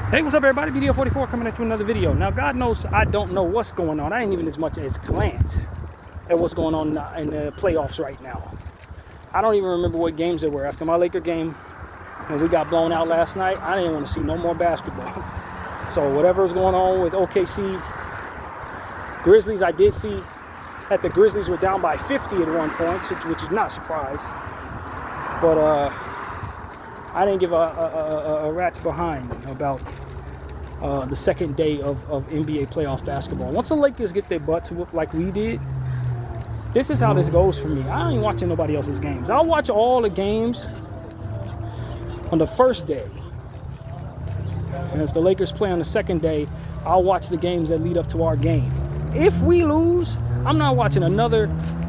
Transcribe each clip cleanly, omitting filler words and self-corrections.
Hey, what's up, everybody? BDO44 coming at you another video. Now, God knows I don't know what's going on. I ain't even as much as glance at what's going on in the playoffs right now. I don't even remember what games there were. After my Laker game and we got blown out last night, I didn't want to see no more basketball. So whatever was going on with OKC, Grizzlies, I did see that the Grizzlies were down by 50 at one point, which is not a surprise. But I didn't give a rat's behind about the second day of NBA playoff basketball. Once the Lakers get their butts whooped like we did, this is how this goes for me. I ain't watching nobody else's games. I'll watch all the games on the first day. And if the Lakers play on the second day, I'll watch the games that lead up to our game. If we lose, I'm not watching another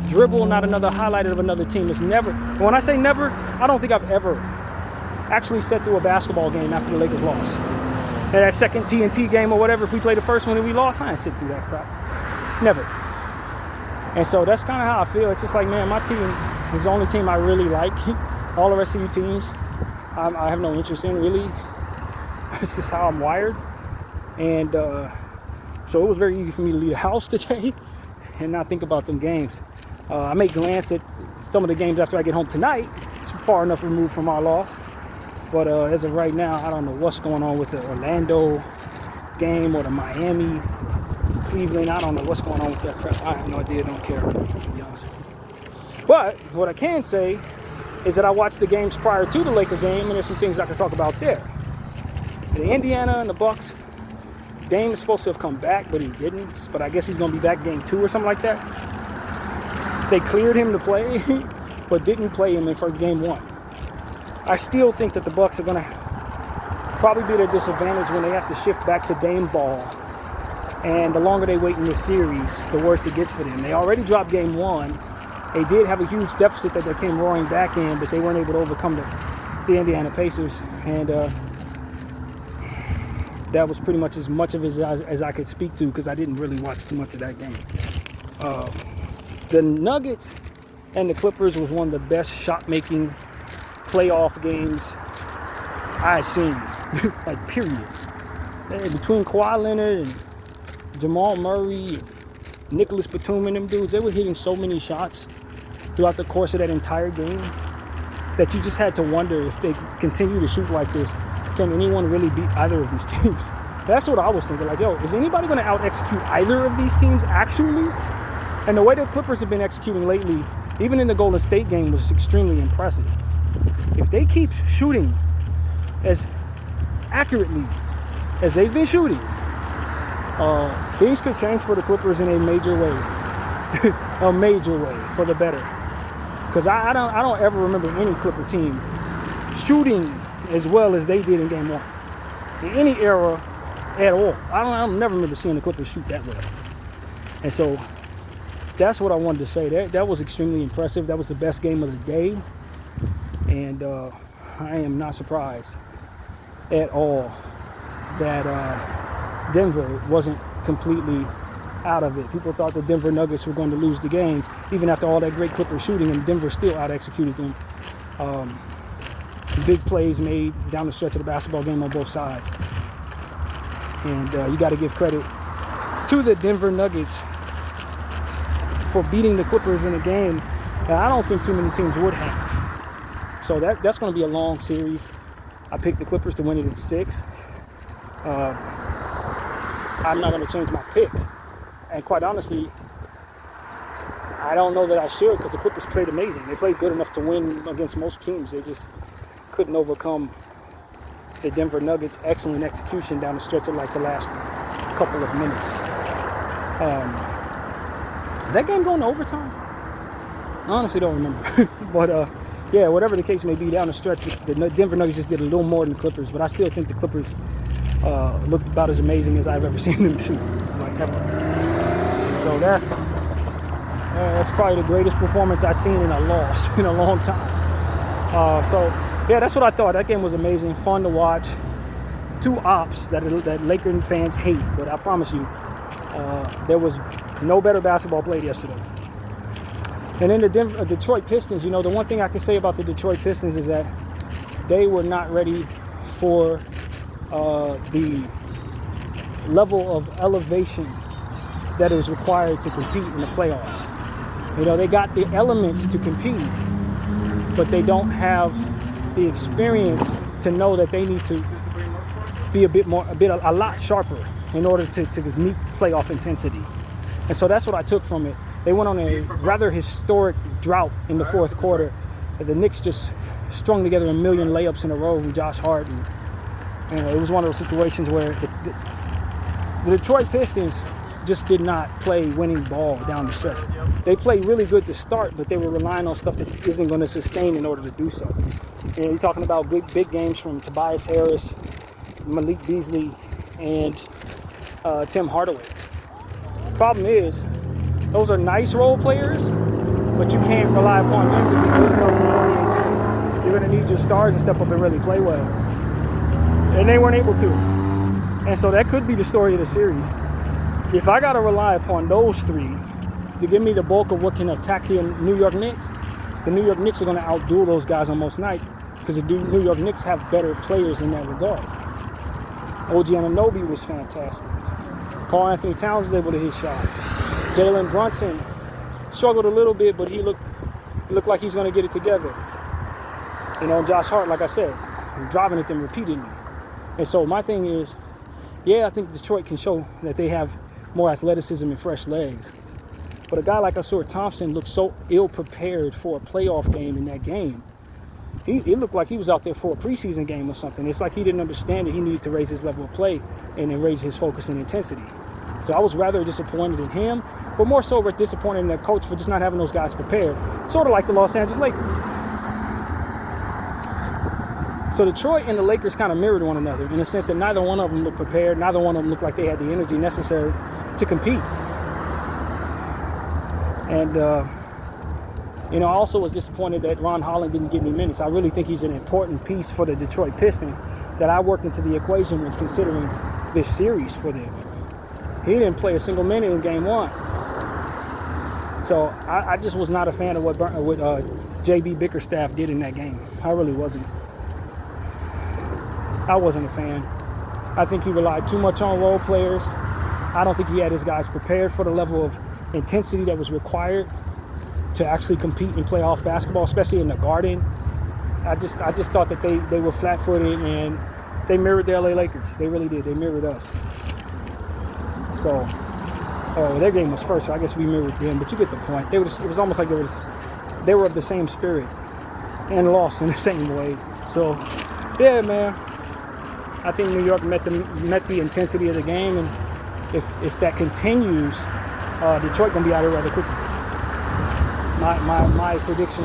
dribble, not another highlight of another team. It's never, when I say never, I don't think I've ever actually sat through a basketball game after the Lakers lost. And that second TNT game or whatever, if we played the first one and we lost, I ain't sit through that crap. Never. And so that's kind of how I feel. It's just like, man, my team is the only team I really like. All the rest of you teams, I have no interest in, really. It's just how I'm wired. And so it was very easy for me to leave the house today and not think about them games. I may glance at some of the games after I get home tonight. It's far enough removed from our loss. But as of right now, I don't know what's going on with the Orlando game or the Miami, Cleveland. I don't know what's going on with that crap. I have no idea. Don't care, to be honest with you. But what I can say is that I watched the games prior to the Laker game, and there's some things I can talk about there. The Indiana and the Bucks, Dame is supposed to have come back, but he didn't. But I guess he's going to be back game 2 or something like that. They cleared him to play, but didn't play him for game 1. I still think that the Bucks are going to probably be at a disadvantage when they have to shift back to Dame ball. And the longer they wait in this series, the worse it gets for them. They already dropped game 1. They did have a huge deficit that they came roaring back in, but they weren't able to overcome the Indiana Pacers. And that was pretty much as I could speak to, because I didn't really watch too much of that game. The Nuggets and the Clippers was one of the best shot-making playoff games I've seen, like, period. Between Kawhi Leonard and Jamal Murray and Nicholas Batum and them dudes, they were hitting so many shots throughout the course of that entire game that you just had to wonder, if they continue to shoot like this, can anyone really beat either of these teams? That's what I was thinking. Like, yo, is anybody going to out-execute either of these teams actually? And the way the Clippers have been executing lately, even in the Golden State game, was extremely impressive. If they keep shooting as accurately as they've been shooting, things could change for the Clippers in a major way. A major way for the better. Because I don't ever remember any Clipper team shooting as well as they did in game 1. In any era at all. I don't never remember seeing the Clippers shoot that well. And so that's what I wanted to say. That was extremely impressive. That was the best game of the day. And I am not surprised at all that Denver wasn't completely out of it. People thought the Denver Nuggets were going to lose the game, even after all that great Clipper shooting, and Denver still out-executed them. Big plays made down the stretch of the basketball game on both sides. And you got to give credit to the Denver Nuggets for beating the Clippers in a game that I don't think too many teams would have. So that's going to be a long series. I picked the Clippers to win it in 6. I'm not going to change my pick. And quite honestly, I don't know that I should, because the Clippers played amazing. They played good enough to win against most teams. They just couldn't overcome the Denver Nuggets' excellent execution down the stretch of like the last couple of minutes. That game going to overtime? I honestly don't remember. But yeah, whatever the case may be, down the stretch, the Denver Nuggets just did a little more than the Clippers. But I still think the Clippers looked about as amazing as I've ever seen them shoot, like ever. So that's probably the greatest performance I've seen in a loss in a long time. So yeah, that's what I thought. That game was amazing, fun to watch. 2 ops that Laker fans hate, but I promise you, there was no better basketball played yesterday. And then the Detroit Pistons, you know, the one thing I can say about the Detroit Pistons is that they were not ready for the level of elevation that is required to compete in the playoffs. You know, they got the elements to compete, but they don't have the experience to know that they need to be a lot sharper in order to meet playoff intensity. And so that's what I took from it. They went on a rather historic drought in the fourth quarter. The Knicks just strung together a million layups in a row from Josh Hart. And it was one of those situations where the Detroit Pistons just did not play winning ball down the stretch. They played really good to start, but they were relying on stuff that isn't going to sustain in order to do so. You know, you're talking about big games from Tobias Harris, Malik Beasley, and Tim Hardaway. Problem is, those are nice role players, but you can't rely upon them to be good enough for 48 minutes. You're going to need your stars to step up and really play well. And they weren't able to. And so that could be the story of the series. If I got to rely upon those three to give me the bulk of what can attack the New York Knicks are going to outduel those guys on most nights because the New York Knicks have better players in that regard. OG Anunoby was fantastic. Karl Anthony Towns was able to hit shots. Jalen Brunson struggled a little bit, but he looked like he's going to get it together. You know, Josh Hart, like I said, driving at them repeatedly. And so my thing is, yeah, I think Detroit can show that they have more athleticism and fresh legs. But a guy like Ausar Thompson looked so ill-prepared for a playoff game in that game. It looked like he was out there for a preseason game or something. It's like he didn't understand that he needed to raise his level of play and then raise his focus and intensity. So I was rather disappointed in him, but more so disappointed in the coach for just not having those guys prepared. Sort of like the Los Angeles Lakers. So Detroit and the Lakers kind of mirrored one another in the sense that neither one of them looked prepared. Neither one of them looked like they had the energy necessary to compete. And, you know, I also was disappointed that Ron Holland didn't get any minutes. I really think he's an important piece for the Detroit Pistons that I worked into the equation when considering this series for them. He didn't play a single minute in game one. So I just was not a fan of what J.B. Bickerstaff did in that game. I really wasn't. I wasn't a fan. I think he relied too much on role players. I don't think he had his guys prepared for the level of intensity that was required to actually compete in playoff basketball, especially in the Garden. I just thought that they were flat-footed and they mirrored the LA Lakers. They really did. They mirrored us. So, their game was first, so I guess we mirrored them. But you get the point. It was almost like they were of the same spirit and lost in the same way. So, yeah, man. I think New York met the intensity of the game, and if that continues, Detroit gonna be out of here rather quickly. My prediction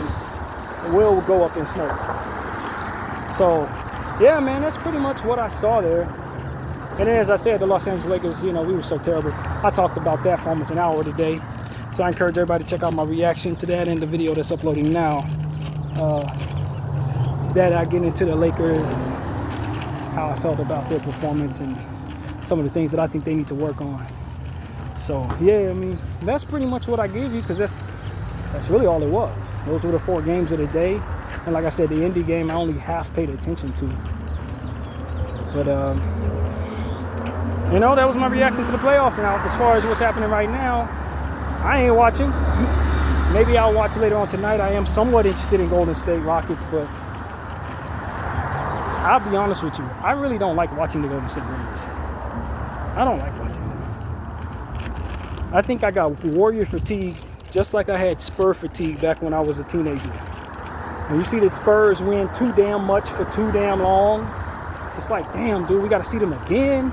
will go up in smoke. So, yeah, man, that's pretty much what I saw there. And then, as I said, the Los Angeles Lakers, you know, we were so terrible. I talked about that for almost an hour today. So I encourage everybody to check out my reaction to that and the video that's uploading now. That I get into the Lakers and how I felt about their performance and some of the things that I think they need to work on. So, yeah, I mean, that's pretty much what I gave you because that's really all it was. Those were the 4 games of the day. And like I said, the Indy game I only half paid attention to. But, you know, that was my reaction to the playoffs. Now, as far as what's happening right now, I ain't watching. Maybe I'll watch later on tonight. I am somewhat interested in Golden State Rockets, but I'll be honest with you. I really don't like watching the Golden State Warriors. I don't like watching them. I think I got Warrior fatigue just like I had Spur fatigue back when I was a teenager. When you see the Spurs win too damn much for too damn long, it's like, damn, dude, we got to see them again.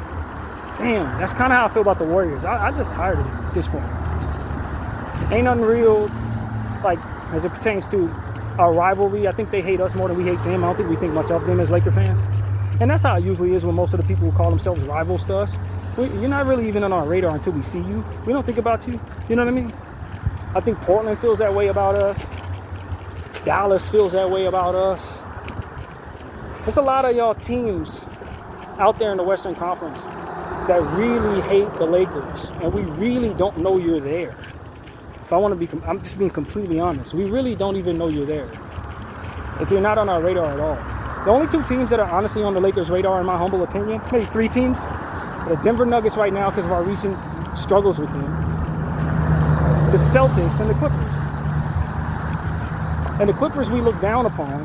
Damn, that's kind of how I feel about the Warriors. I'm just tired of them at this point. Ain't nothing real, like, as it pertains to our rivalry. I think they hate us more than we hate them. I don't think we think much of them as Laker fans. And that's how it usually is with most of the people who call themselves rivals to us. You're not really even on our radar until we see you. We don't think about you. You know what I mean? I think Portland feels that way about us. Dallas feels that way about us. There's a lot of y'all teams out there in the Western Conference that really hate the Lakers, and we really don't know you're there. If I want to be, I'm just being completely honest. We really don't even know you're there. Like, you're not on our radar at all. The only two teams that are honestly on the Lakers' radar, in my humble opinion, maybe three teams, the Denver Nuggets right now because of our recent struggles with them, the Celtics, and the Clippers. And the Clippers we look down upon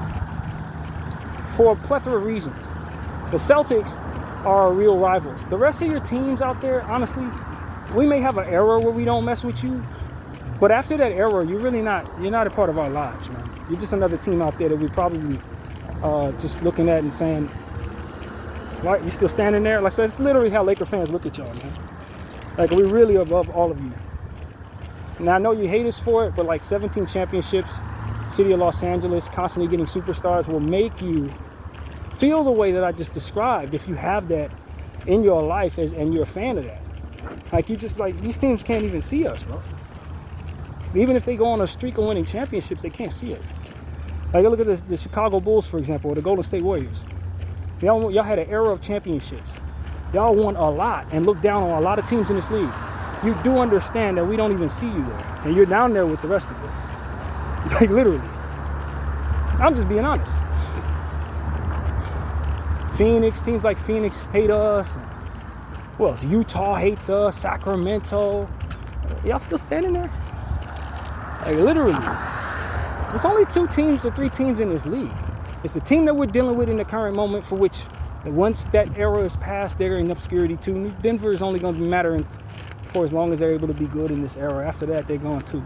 for a plethora of reasons. The Celtics are our real rivals. The rest of your teams out there, honestly, we may have an era where we don't mess with you, but after that era, you're not a part of our lives, man. You're just another team out there that we probably just looking at and saying, "Why you still standing there?" Like I said, it's literally how Laker fans look at y'all, man. Like, we're really above all of you. Now, I know you hate us for it, but like 17 championships, city of Los Angeles, constantly getting superstars will make you feel the way that I just described if you have that in your life and you're a fan of that. Like, you just like, these teams can't even see us, bro. Even if they go on a streak of winning championships, they can't see us. Like, look at the Chicago Bulls, for example, or the Golden State Warriors. Y'all had an era of championships. Y'all won a lot and look down on a lot of teams in this league. You do understand that we don't even see you there, and you're down there with the rest of them. Like, literally. I'm just being honest. Phoenix, teams like Phoenix hate us. Who else? Utah hates us. Sacramento. Y'all still standing there? Like, literally. There's only two teams or three teams in this league. It's the team that we're dealing with in the current moment, for which once that era is past, they're in obscurity too. Denver is only going to be mattering for as long as they're able to be good in this era. After that, they're going too.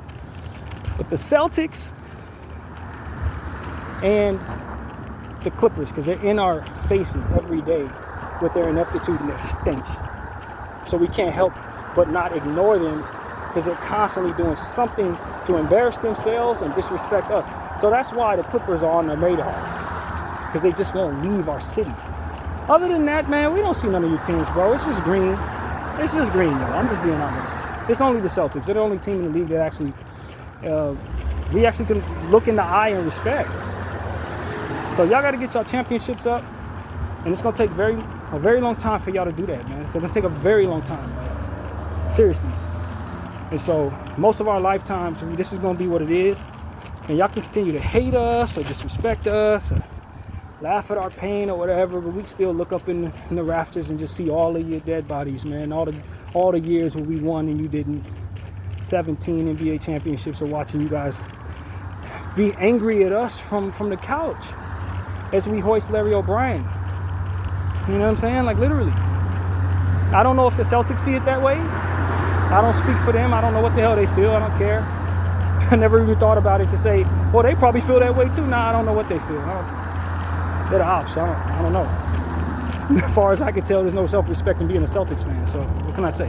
But the Celtics and the Clippers, because they're in our faces every day with their ineptitude and their stench. So we can't help but not ignore them, because they're constantly doing something to embarrass themselves and disrespect us. So that's why the Clippers are on their radar, because they just won't leave our city. Other than that, man, we don't see none of your teams, bro. It's just green. It's just green, though. I'm just being honest. It's only the Celtics. They're the only team in the league that actually, we actually can look in the eye and respect. So y'all got to get y'all championships up, and it's going to take a very long time for y'all to do that, man. It's going to take a very long time, man. Seriously. And so most of our lifetimes, this is going to be what it is. And y'all can continue to hate us or disrespect us or laugh at our pain or whatever, but we still look up in the rafters and just see all of your dead bodies, man. All the years where we won and you didn't. 17 NBA championships, of watching you guys be angry at us from the couch as we hoist Larry O'Brien. You know what I'm saying? Like, literally. I don't know if the Celtics see it that way. I don't speak for them. I don't know what the hell they feel. I don't care. I never even thought about it to say, well, they probably feel that way too. Nah, I don't know what they feel. They're the ops. I don't know. As far as I can tell, there's no self-respect in being a Celtics fan. So what can I say?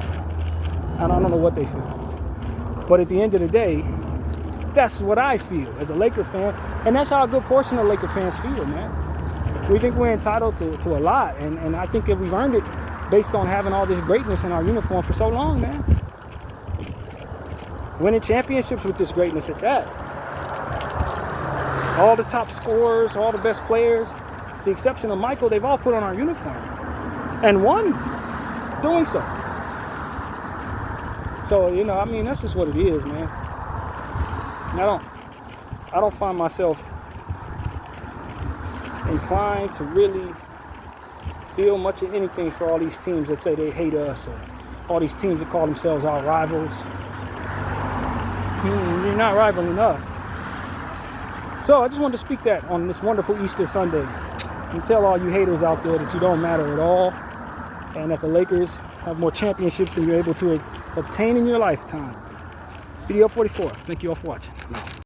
I don't know what they feel. But at the end of the day, that's what I feel as a Laker fan. And that's how a good portion of Laker fans feel, man. We think we're entitled to a lot. And I think that we've earned it based on having all this greatness in our uniform for so long, man. Winning championships with this greatness at that. All the top scorers, all the best players, with the exception of Michael, they've all put on our uniform. And won doing so. So, you know, I mean, that's just what it is, man. I don't find myself inclined to really feel much of anything for all these teams that say they hate us, or all these teams that call themselves our rivals. You're not rivaling us. So I just wanted to speak that on this wonderful Easter Sunday and tell all you haters out there that you don't matter at all, and that the Lakers have more championships than you're able to obtain in your lifetime. Video 44. Thank you all for watching.